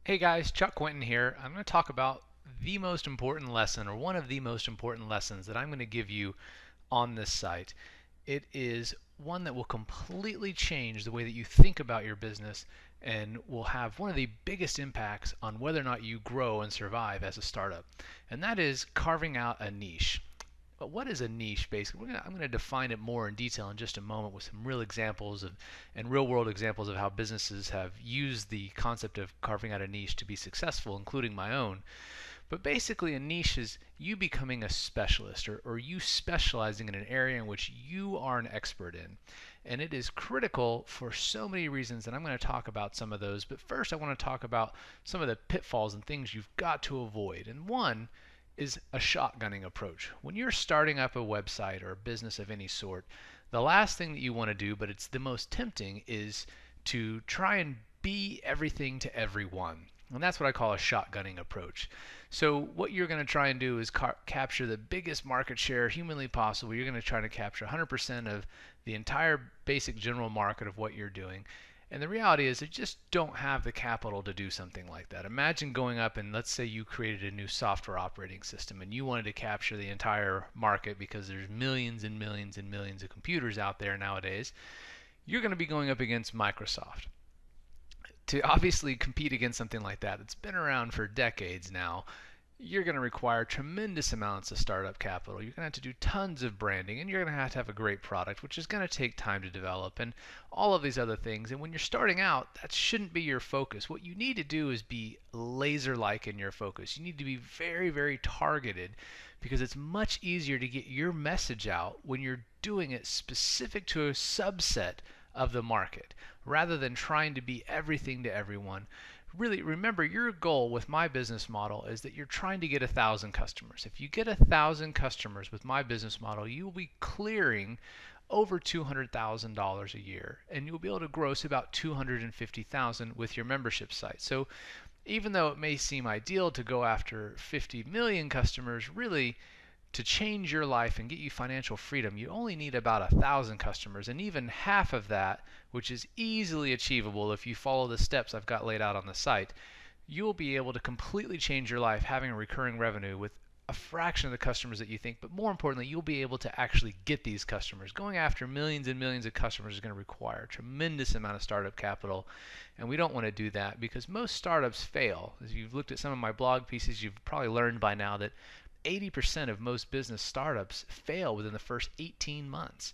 Hey guys, Chuck Quinton here. I'm going to talk about the most important lesson, or one of the most important lessons that I'm going to give you on this site. It is one that will completely change the way that you think about your business and will have one of the biggest impacts on whether or not you grow and survive as a startup. And that is carving out a niche. But what is a niche basically? I'm going to define it more in detail in just a moment with some real examples and real world examples of how businesses have used the concept of carving out a niche to be successful, including my own. But basically, a niche is you becoming a specialist or you specializing in an area in which you are an expert in. And it is critical for so many reasons, and I'm going to talk about some of those. But first, I want to talk about some of the pitfalls and things you've got to avoid. And one is a shotgunning approach. When you're starting up a website or a business of any sort, the last thing that you want to do, but it's the most tempting, is to try and be everything to everyone. And that's what I call a shotgunning approach. So, what you're going to try and do is capture the biggest market share humanly possible. You're going to try to capture 100% of the entire basic general market of what you're doing. And the reality is, they just don't have the capital to do something like that. Imagine going up and let's say you created a new software operating system and you wanted to capture the entire market because there's millions and millions and millions of computers out there nowadays. You're going to be going up against Microsoft. To obviously compete against something like that that's been around for decades now, you're going to require tremendous amounts of startup capital. You're going to have to do tons of branding, and you're going to have a great product, which is going to take time to develop, and all of these other things. And when you're starting out, that shouldn't be your focus. What you need to do is be laser-like in your focus. You need to be very, very targeted because it's much easier to get your message out when you're doing it specific to a subset of the market rather than trying to be everything to everyone. Really, remember, your goal with my business model is that you're trying to get 1,000 customers. If you get 1,000 customers with my business model, you will be clearing over $200,000 a year, and you'll be able to gross about $250,000 with your membership site. So even though it may seem ideal to go after 50 million customers, really, to change your life and get you financial freedom, you only need about 1,000 customers, and even half of that, which is easily achievable if you follow the steps I've got laid out on the site, you'll be able to completely change your life having a recurring revenue with a fraction of the customers that you think. But more importantly, you'll be able to actually get these customers. Going after millions and millions of customers is going to require a tremendous amount of startup capital, and we don't want to do that because most startups fail. As you've looked at some of my blog pieces, you've probably learned by now that 80% of most business startups fail within the first 18 months.